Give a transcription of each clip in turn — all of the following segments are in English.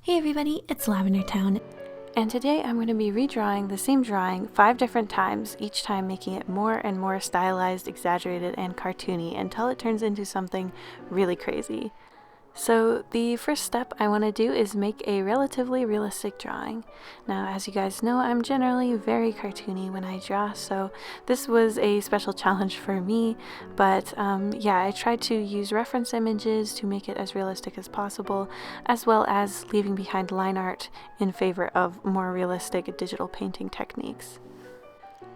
Hey everybody, it's LavenderTowne, and today I'm going to be redrawing the same drawing 5 different times, each time making it more and more stylized, exaggerated, and cartoony until it turns into something really crazy. So the first step I want to do is make a relatively realistic drawing. Now, as you guys know, I'm generally very cartoony when I draw, so this was a special challenge for me, but yeah, I tried to use reference images to make it as realistic as possible, as well as leaving behind line art in favor of more realistic digital painting techniques.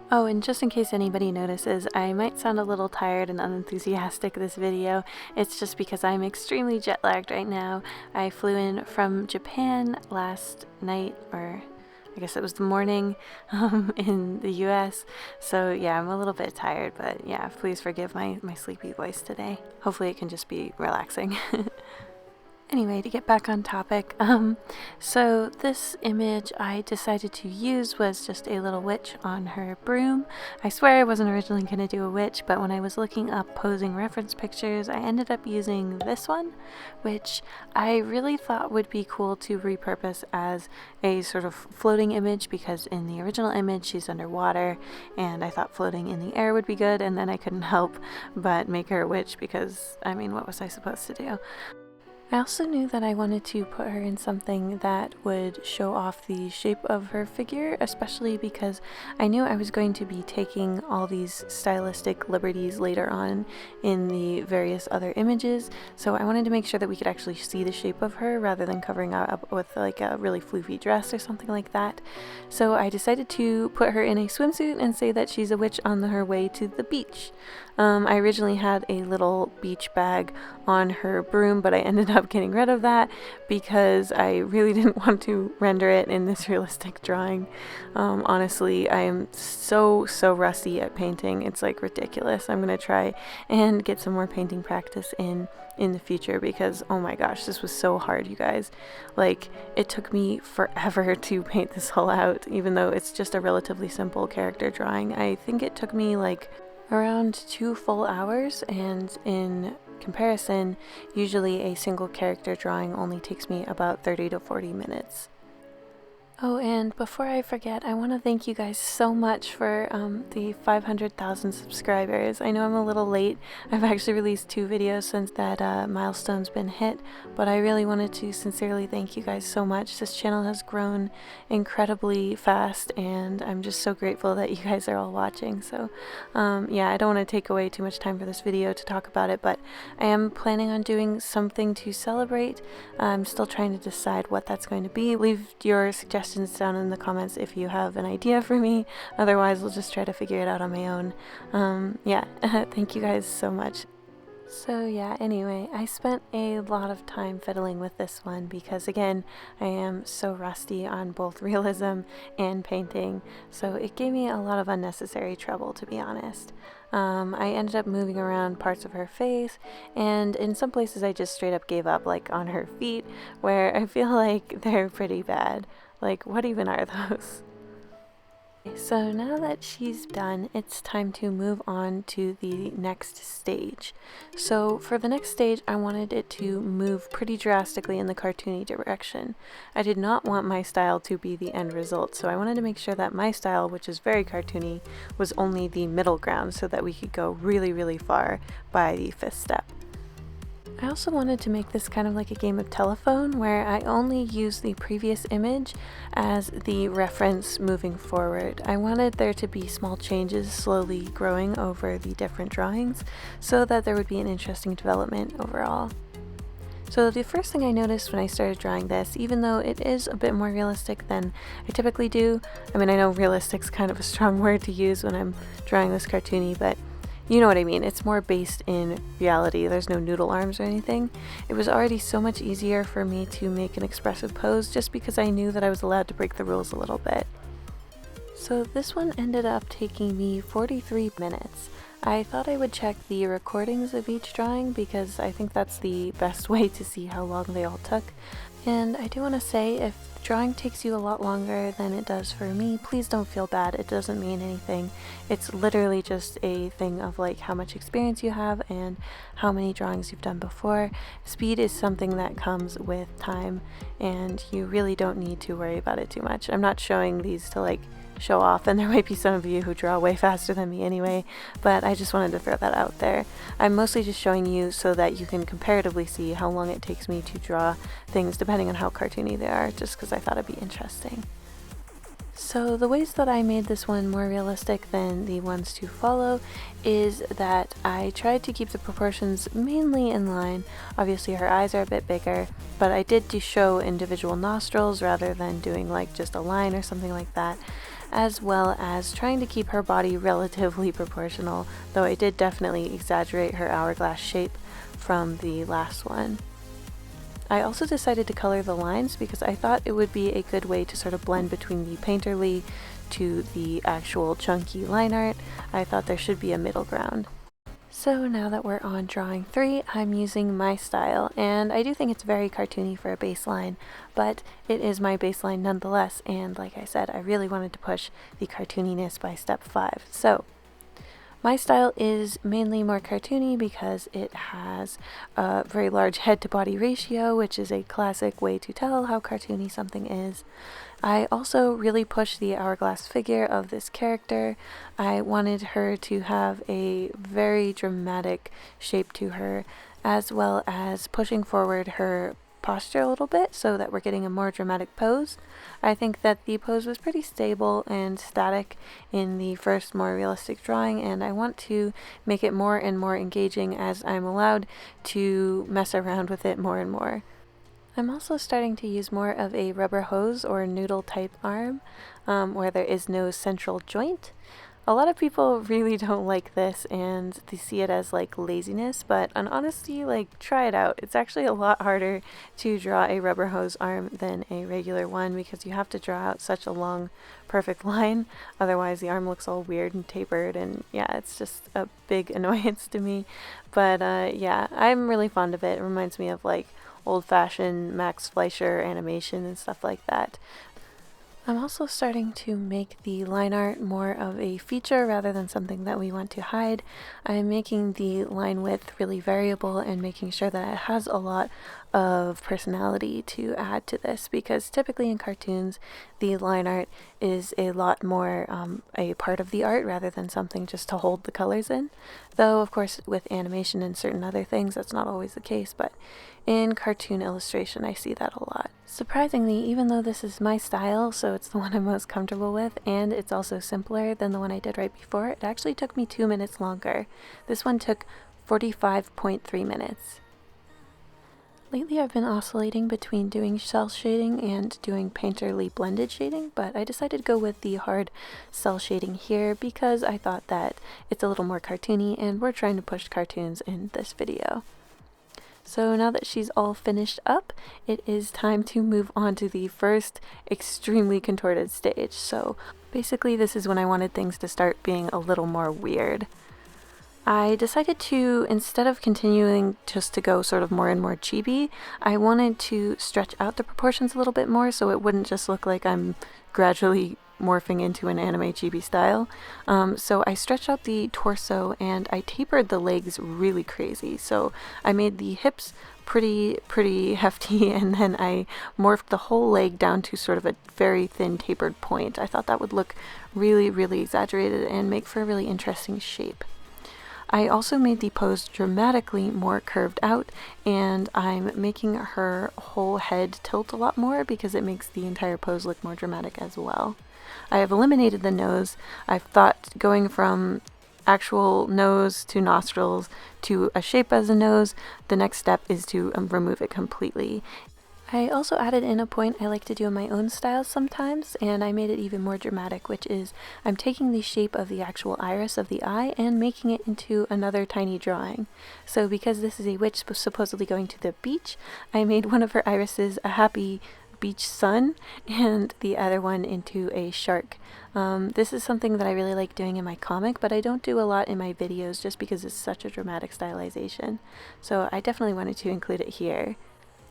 Oh, and just in case anybody notices, I might sound a little tired and unenthusiastic this video. It's just because I'm extremely jet lagged right now. I flew in from Japan last night, or I guess it was the morning, in the US. So yeah, I'm a little bit tired, but yeah, please forgive my sleepy voice today. Hopefully it can just be relaxing. Anyway, to get back on topic, so this image I decided to use was just a little witch on her broom. I swear I wasn't originally going to do a witch, but when I was looking up posing reference pictures, I ended up using this one, which I really thought would be cool to repurpose as a sort of floating image, because in the original image she's underwater, and I thought floating in the air would be good, and then I couldn't help but make her a witch because, I mean, what was I supposed to do? I also knew that I wanted to put her in something that would show off the shape of her figure, especially because I knew I was going to be taking all these stylistic liberties later on in the various other images, so I wanted to make sure that we could actually see the shape of her rather than covering up with like a really floofy dress or something like that. So I decided to put her in a swimsuit and say that she's a witch on her way to the beach. I originally had a little beach bag on her broom, but I ended up getting rid of that because I really didn't want to render it in this realistic drawing. Honestly, I am so rusty at painting. It's like ridiculous. I'm gonna try and get some more painting practice in the future because, oh my gosh, this was so hard, you guys. Like, it took me forever to paint this whole out, even though it's just a relatively simple character drawing. I think it took me like around 2 full hours, and in comparison, usually a single character drawing only takes me about 30 to 40 minutes. Oh, and before I forget, I want to thank you guys so much for the 500,000 subscribers. I know I'm a little late. I've actually released 2 videos since that milestone's been hit, but I really wanted to sincerely thank you guys so much. This channel has grown incredibly fast, and I'm just so grateful that you guys are all watching. So yeah, I don't want to take away too much time for this video to talk about it, but I am planning on doing something to celebrate. I'm still trying to decide what that's going to be. Leave your suggestions down in the comments if you have an idea for me. Otherwise, we'll just try to figure it out on my own. Yeah, thank you guys so much. So yeah, anyway, I spent a lot of time fiddling with this one because, again, I am so rusty on both realism and painting, so it gave me a lot of unnecessary trouble, to be honest. I ended up moving around parts of her face, and in some places I just straight up gave up, like on her feet, where I feel like they're pretty bad. Like, what even are those? So now that she's done, it's time to move on to the next stage. So for the next stage, I wanted it to move pretty drastically in the cartoony direction. I did not want my style to be the end result, so I wanted to make sure that my style, which is very cartoony, was only the middle ground so that we could go really far by the 5th step. I also wanted to make this kind of like a game of telephone, where I only use the previous image as the reference moving forward. I wanted there to be small changes slowly growing over the different drawings so that there would be an interesting development overall. So the first thing I noticed when I started drawing this, even though it is a bit more realistic than I typically do, I mean, I know realistic's kind of a strong word to use when I'm drawing this cartoony, but you know what I mean. It's more based in reality. There's no noodle arms or anything. It was already so much easier for me to make an expressive pose just because I knew that I was allowed to break the rules a little bit. So this one ended up taking me 43 minutes. I thought I would check the recordings of each drawing because I think that's the best way to see how long they all took. And I do want to say, if drawing takes you a lot longer than it does for me, please don't feel bad. It doesn't mean anything. It's literally just a thing of like how much experience you have and how many drawings you've done before. Speed is something that comes with time, and you really don't need to worry about it too much. I'm not showing these to like show off, and there might be some of you who draw way faster than me anyway, but I just wanted to throw that out there. I'm mostly just showing you so that you can comparatively see how long it takes me to draw things depending on how cartoony they are, just because I thought it'd be interesting. So the ways that I made this one more realistic than the ones to follow is that I tried to keep the proportions mainly in line. Obviously her eyes are a bit bigger, but I did show individual nostrils rather than doing like just a line or something like that, as well as trying to keep her body relatively proportional, though I did definitely exaggerate her hourglass shape from the last one. I also decided to color the lines because I thought it would be a good way to sort of blend between the painterly to the actual chunky line art. I thought there should be a middle ground. So now that we're on drawing 3, I'm using my style, and I do think it's very cartoony for a baseline, but it is my baseline nonetheless, and like I said, I really wanted to push the cartooniness by step 5. So my style is mainly more cartoony because it has a very large head to body ratio, which is a classic way to tell how cartoony something is. I also really pushed the hourglass figure of this character. I wanted her to have a very dramatic shape to her, as well as pushing forward her posture a little bit so that we're getting a more dramatic pose. I think that the pose was pretty stable and static in the first more realistic drawing, and I want to make it more and more engaging as I'm allowed to mess around with it more and more. I'm also starting to use more of a rubber hose or noodle type arm where there is no central joint. A lot of people really don't like this and they see it as like laziness, but in honesty, like try it out. It's actually a lot harder to draw a rubber hose arm than a regular one because you have to draw out such a long perfect line, otherwise the arm looks all weird and tapered, and yeah, it's just a big annoyance to me. But yeah, I'm really fond of it. It reminds me of like old-fashioned Max Fleischer animation and stuff like that. I'm also starting to make the line art more of a feature rather than something that we want to hide. I'm making the line width really variable and making sure that it has a lot of personality to add to this, because typically in cartoons the line art is a lot more a part of the art rather than something just to hold the colors in. Though of course with animation and certain other things that's not always the case, but in cartoon illustration I see that a lot. Surprisingly, even though this is my style, so it's the one I'm most comfortable with, and it's also simpler than the one I did right before, it actually took me 2 minutes longer. This one took 45.3 minutes. Lately I've been oscillating between doing cell shading and doing painterly blended shading, but I decided to go with the hard cell shading here because I thought that it's a little more cartoony and we're trying to push cartoons in this video. So now that she's all finished up, it is time to move on to the first extremely contorted stage. So basically this is when I wanted things to start being a little more weird. I decided to, instead of continuing just to go sort of more and more chibi, I wanted to stretch out the proportions a little bit more so it wouldn't just look like I'm gradually morphing into an anime chibi style. So I stretched out the torso and I tapered the legs really crazy. So I made the hips pretty hefty, and then I morphed the whole leg down to sort of a very thin tapered point. I thought that would look really exaggerated and make for a really interesting shape. I also made the pose dramatically more curved out, and I'm making her whole head tilt a lot more because it makes the entire pose look more dramatic as well. I have eliminated the nose. I've thought going from actual nose to nostrils to a shape as a nose, the next step is to remove it completely. I also added in a point I like to do in my own style sometimes, and I made it even more dramatic, which is I'm taking the shape of the actual iris of the eye and making it into another tiny drawing. So because this is a witch supposedly going to the beach, I made one of her irises a happy beach sun and the other one into a shark. This is something that I really like doing in my comic, but I don't do a lot in my videos just because it's such a dramatic stylization. So I definitely wanted to include it here.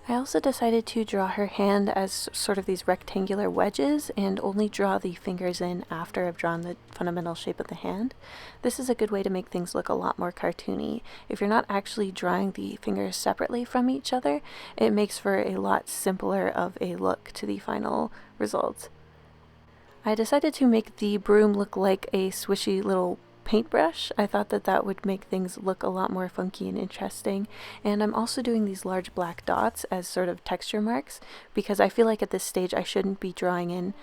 I also decided to draw her hand as sort of these rectangular wedges and only draw the fingers in after I've drawn the fundamental shape of the hand. This is a good way to make things look a lot more cartoony. If you're not actually drawing the fingers separately from each other, it makes for a lot simpler of a look to the final result. I decided to make the broom look like a swishy little paintbrush. I thought that that would make things look a lot more funky and interesting, and I'm also doing these large black dots as sort of texture marks because I feel like at this stage I shouldn't be drawing in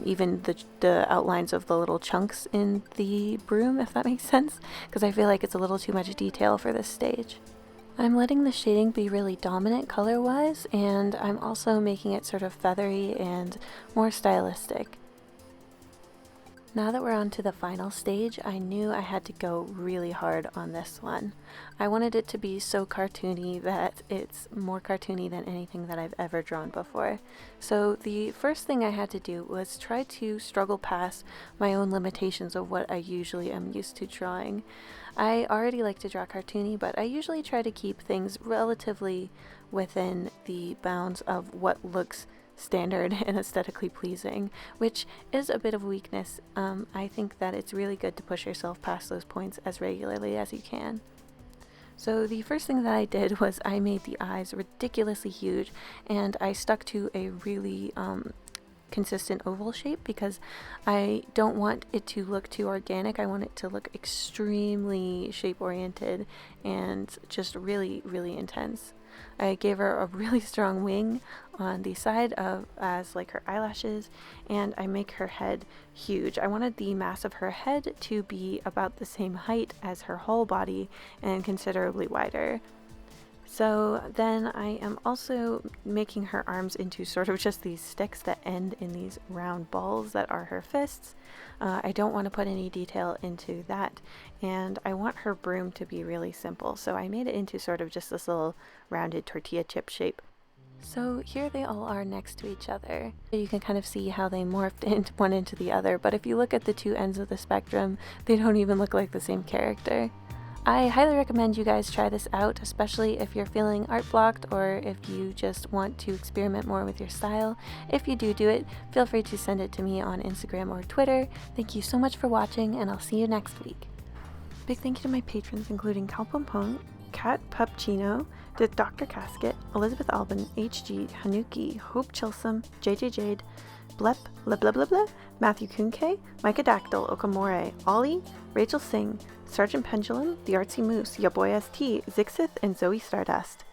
even the outlines of the little chunks in the broom, if that makes sense, because I feel like it's a little too much detail for this stage. I'm letting the shading be really dominant color-wise, and I'm also making it sort of feathery and more stylistic. Now that we're on to the final stage, I knew I had to go really hard on this one. I wanted it to be so cartoony that it's more cartoony than anything that I've ever drawn before. So the first thing I had to do was try to struggle past my own limitations of what I usually am used to drawing. I already like to draw cartoony, but I usually try to keep things relatively within the bounds of what looks standard and aesthetically pleasing, which is a bit of a weakness. I think that it's really good to push yourself past those points as regularly as you can. So the first thing that I did was I made the eyes ridiculously huge, and I stuck to a really consistent oval shape because I don't want it to look too organic. I want it to look extremely shape oriented and just really, really intense. I gave her a really strong wing on the side as like her eyelashes, and I make her head huge. I wanted the mass of her head to be about the same height as her whole body and considerably wider. So then I am also making her arms into sort of just these sticks that end in these round balls that are her fists. I don't want to put any detail into that, and I want her broom to be really simple, so I made it into sort of just this little rounded tortilla chip shape. So here they all are next to each other. You can kind of see how they morphed one into the other, but if you look at the two ends of the spectrum, they don't even look like the same character. I highly recommend you guys try this out, especially if you're feeling art blocked or if you just want to experiment more with your style. If you do it, feel free to send it to me on Instagram or Twitter. Thank you so much for watching, and I'll see you next week. Big thank you to my patrons, including Cal Pompong, Kat Pupchino, Dr. Casket, Elizabeth Albin, HG, Hanuki, Hope Chilsum, JJ Jade, Blep, Blah Blah Blah Blah, Matthew Kunke, Micah Dactyl, Okamore, Ollie, Rachel Singh, Sergeant Pendulum, The Artsy Moose, Ya Boy ST, Zixith, and Zoe Stardust.